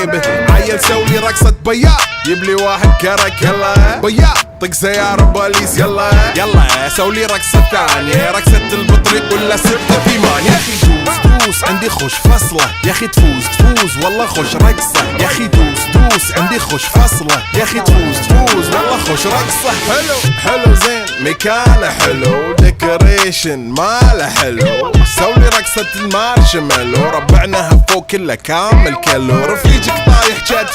جيبه. عيل سولي رقصة بياع، جيب لي واحد كرك يلا بياع، طق سيارة بوليس يلا يلا. سولي رقصة ثانية، رقصة البطريق ولا ستة في مان. يا اخي دوس عندي خوش فصلة، يا اخي تفوز والله خوش رقصة. يا اخي دوس عندي خوش فصلة، يا اخي تفوز والله خوش رقصة. حلو زين مكانه حلو، ديكوريشن ماله حلو. سولي رقصة المارشميلو، ربعناها فوق كله كامل كيلو. رفيجك طايح جد